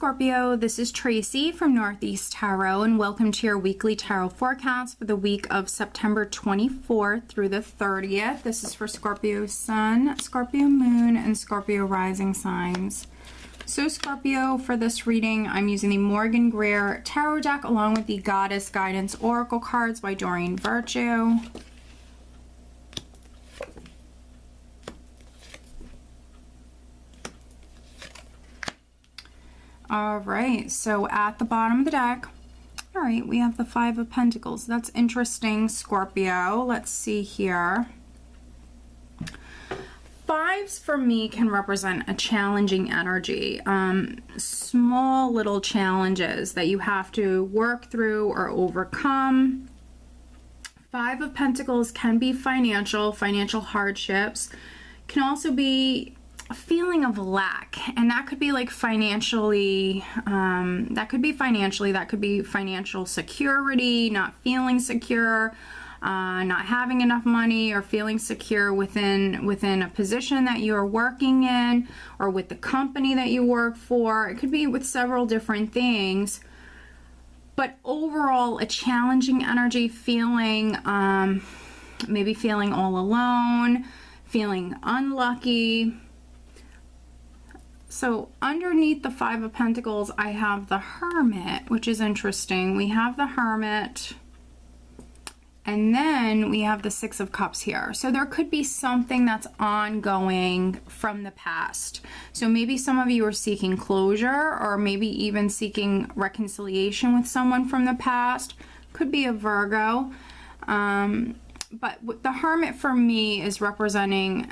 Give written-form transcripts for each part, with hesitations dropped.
Scorpio, this is Tracy from Northeast Tarot, and welcome to your weekly tarot forecast for the week of September 24th through the 30th. This is for Scorpio Sun, Scorpio Moon, and Scorpio Rising signs. So Scorpio, for this reading, I'm using the Morgan Greer Tarot deck along with the Goddess Guidance Oracle cards by Doreen Virtue. All right, so at the bottom of the deck, all right, we have the Five of Pentacles. That's interesting, Scorpio. Let's see here. Fives for me can represent a challenging energy, small little challenges that you have to work through or overcome. Five of Pentacles can be financial hardships, can also be a feeling of lack, and that could be like financially, that could be financial security, not feeling secure, not having enough money, or feeling secure within a position that you're working in or with the company that you work for. It could be with several different things, but overall a challenging energy, feeling maybe feeling all alone, feeling unlucky. So underneath the Five of Pentacles, I have the Hermit, which is interesting. We have the Hermit, and then we have the Six of Cups here. So there could be something that's ongoing from the past. So maybe some of you are seeking closure, or maybe even seeking reconciliation with someone from the past. Could be a Virgo. But the Hermit for me is representing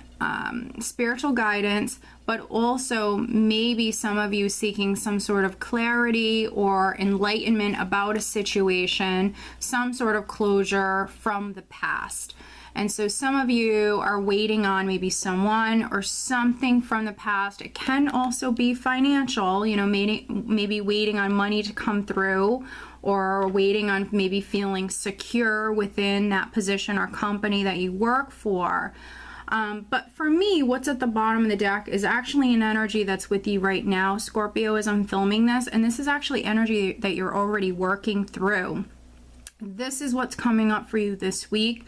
spiritual guidance, but also maybe some of you seeking some sort of clarity or enlightenment about a situation, some sort of closure from the past. And so some of you are waiting on maybe someone or something from the past. It can also be financial, you know, maybe waiting on money to come through, or waiting on maybe feeling secure within that position or company that you work for. But for me, what's at the bottom of the deck is actually an energy that's with you right now, Scorpio, as I'm filming this. And this is actually energy that you're already working through. This is what's coming up for you this week,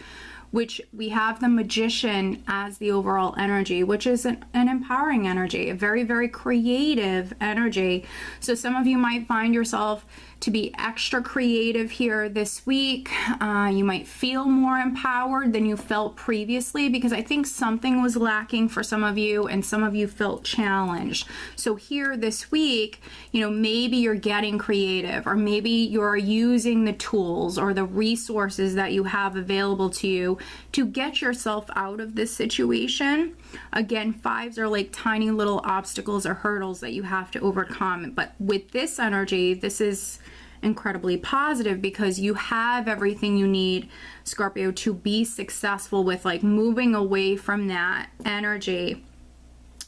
which we have the Magician as the overall energy, which is an empowering energy, a very, very creative energy. So some of you might find yourself to be extra creative here this week. You might feel more empowered than you felt previously, because I think something was lacking for some of you, and some of you felt challenged. So here this week, you know, maybe you're getting creative, or maybe you're using the tools or the resources that you have available to you to get yourself out of this situation. Again, fives are like tiny little obstacles or hurdles that you have to overcome. But with this energy, this is incredibly positive, because you have everything you need, Scorpio, to be successful with like moving away from that energy.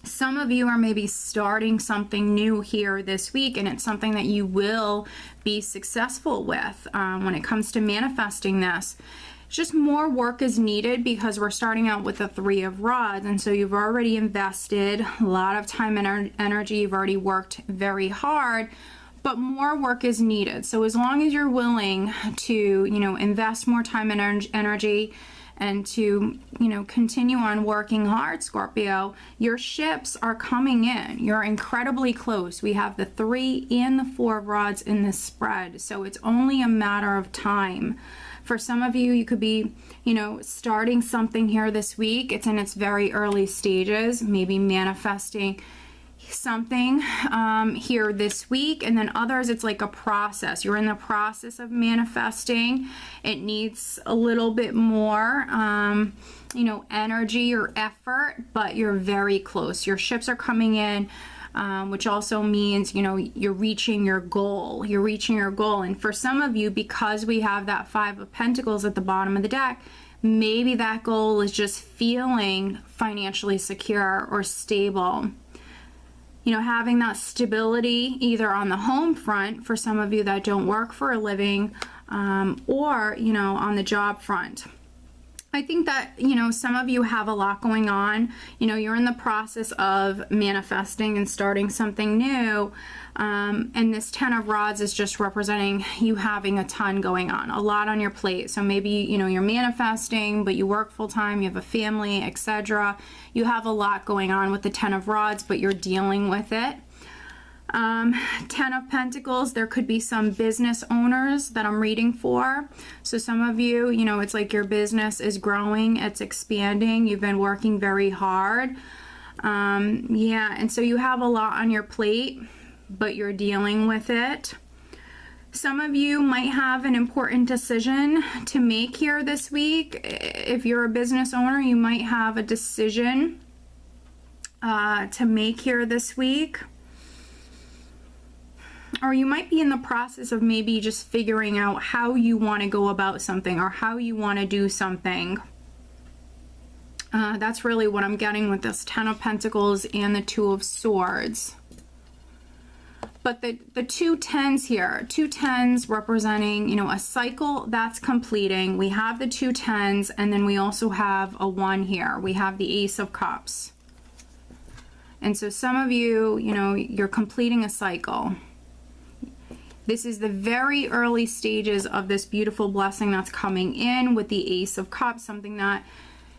Some of you are maybe starting something new here this week, and it's something that you will be successful with when it comes to manifesting this. Just more work is needed, because we're starting out with the Three of Rods, and so you've already invested a lot of time and energy. You've already worked very hard, but more work is needed. So as long as you're willing to, you know, invest more time and energy, and to, you know, continue on working hard, Scorpio, your ships are coming in. You're incredibly close. We have the Three and the Four of Rods in this spread, so it's only a matter of time. For some of you, you could be, you know, starting something here this week. It's in its very early stages, maybe manifesting something here this week, and then others, it's like a process. You're in the process of manifesting. It needs a little bit more you know, energy or effort, but you're very close. Your ships are coming in, which also means, you know, you're reaching your goal. You're reaching your goal. And for some of you, because we have that Five of Pentacles at the bottom of the deck, maybe that goal is just feeling financially secure or stable. You know, having that stability either on the home front for some of you that don't work for a living, or, you know, on the job front. I think that, you know, some of you have a lot going on. You know, you're in the process of manifesting and starting something new. And this 10 of Rods is just representing you having a ton going on, a lot on your plate. So maybe, you know, you're manifesting, but you work full time, you have a family, etc. You have a lot going on with the 10 of Rods, but you're dealing with it. 10 of Pentacles, there could be some business owners that I'm reading for. So some of you, you know, it's like your business is growing, it's expanding, you've been working very hard. Yeah, and so you have a lot on your plate, but you're dealing with it. Some of you might have an important decision to make here this week. If you're a business owner, you might have a decision to make here this week. Or you might be in the process of maybe just figuring out how you want to go about something or how you want to do something. That's really what I'm getting with this 10 of Pentacles and the 2 of Swords. But the two tens here, 2 tens representing, you know, a cycle that's completing. We have the 2 tens, and then we also have a 1 here. We have the Ace of Cups. And so some of you, you know, you're completing a cycle. This is the very early stages of this beautiful blessing that's coming in with the Ace of Cups, something that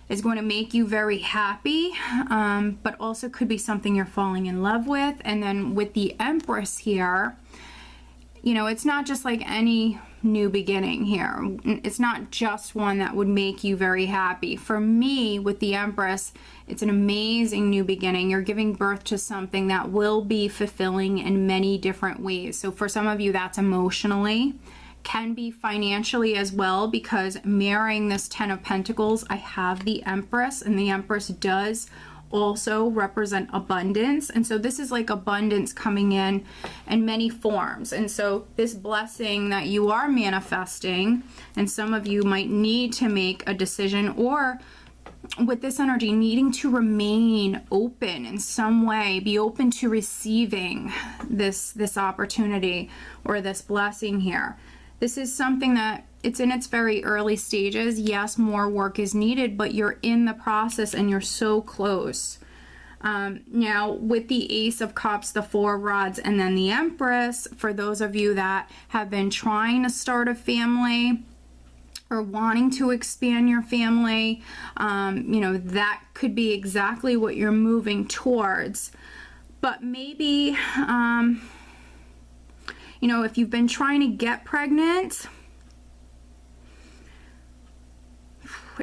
is going to make you very happy, but also could be something you're falling in love with. And then with the Empress here, you know, it's not just like any new beginning here. It's not just one that would make you very happy. For me, with the Empress, it's an amazing new beginning. You're giving birth to something that will be fulfilling in many different ways. So for some of you, that's emotionally, can be financially as well, because marrying this 10 of Pentacles, I have the Empress, and the Empress does also represent abundance. And so this is like abundance coming in many forms. And so this blessing that you are manifesting, and some of you might need to make a decision, or with this energy needing to remain open in some way, be open to receiving this opportunity or this blessing here. This is something that it's in its very early stages. Yes, more work is needed, but you're in the process and you're so close. Now, with the Ace of Cups, the 4 of Rods, and then the Empress, for those of you that have been trying to start a family or wanting to expand your family, you know, that could be exactly what you're moving towards. But maybe, you know, if you've been trying to get pregnant,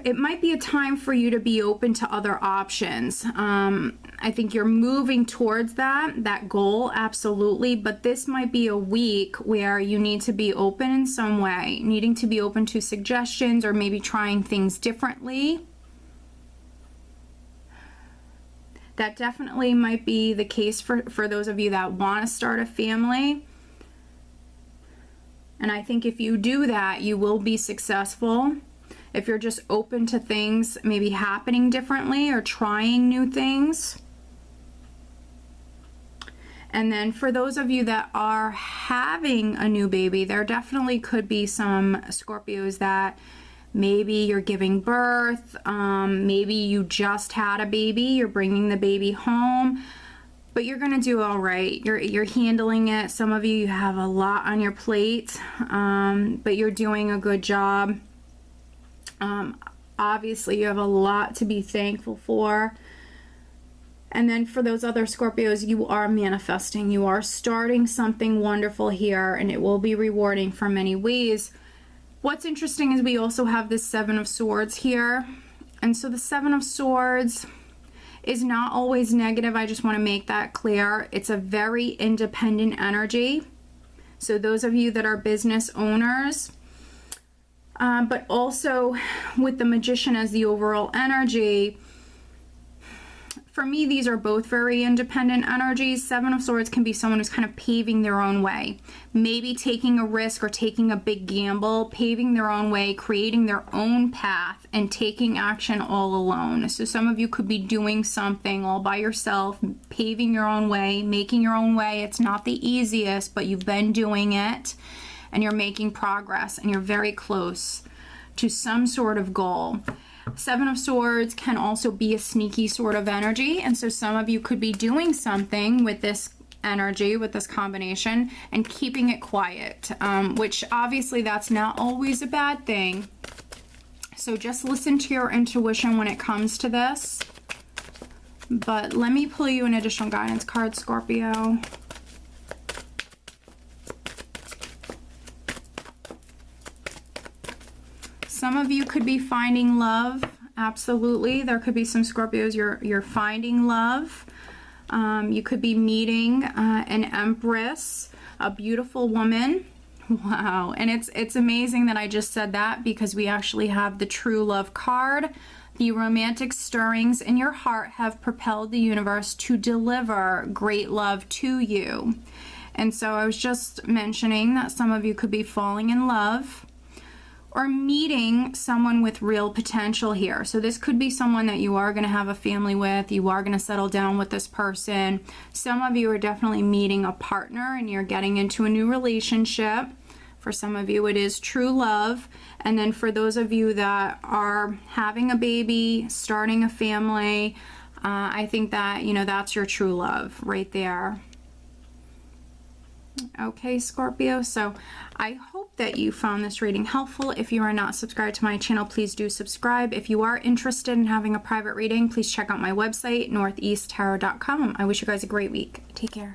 it might be a time for you to be open to other options. I think you're moving towards that goal, absolutely, but this might be a week where you need to be open in some way, needing to be open to suggestions or maybe trying things differently. That definitely might be the case for those of you that want to start a family. And I think if you do that, you will be successful. If you're just open to things maybe happening differently or trying new things. And then for those of you that are having a new baby, there definitely could be some Scorpios that maybe you're giving birth, maybe you just had a baby, you're bringing the baby home, but you're gonna do all right. You're handling it. Some of you have a lot on your plate, but you're doing a good job. Obviously you have a lot to be thankful for. And then for those other Scorpios, you are manifesting. You are starting something wonderful here, and it will be rewarding for many ways. What's interesting is we also have this 7 of Swords here. And so the 7 of Swords is not always negative. I just want to make that clear. It's a very independent energy. So those of you that are business owners, but also with the Magician as the overall energy, for me, these are both very independent energies. 7 of Swords can be someone who's kind of paving their own way, maybe taking a risk or taking a big gamble, paving their own way, creating their own path, and taking action all alone. So some of you could be doing something all by yourself, paving your own way, making your own way. It's not the easiest, but you've been doing it, and you're making progress, and you're very close to some sort of goal. Seven of Swords can also be a sneaky sort of energy, and so some of you could be doing something with this energy, with this combination, and keeping it quiet, which obviously that's not always a bad thing. So just listen to your intuition when it comes to this. But let me pull you an additional guidance card, Scorpio. Some of you could be finding love. Absolutely. There could be some Scorpios you're finding love. You could be meeting an Empress, a beautiful woman. Wow. And it's amazing that I just said that, because we actually have the true love card. The romantic stirrings in your heart have propelled the universe to deliver great love to you. And so I was just mentioning that some of you could be falling in love or meeting someone with real potential here. So this could be someone that you are going to have a family with. You are going to settle down with this person. Some of you are definitely meeting a partner and you're getting into a new relationship. For some of you, it is true love. And then for those of you that are having a baby, starting a family, I think that, you know, that's your true love right there. Okay, Scorpio, so I hope that you found this reading helpful. If you are not subscribed to my channel, please do subscribe. If you are interested in having a private reading, please check out my website, northeasttarot.com. I wish you guys a great week. Take care.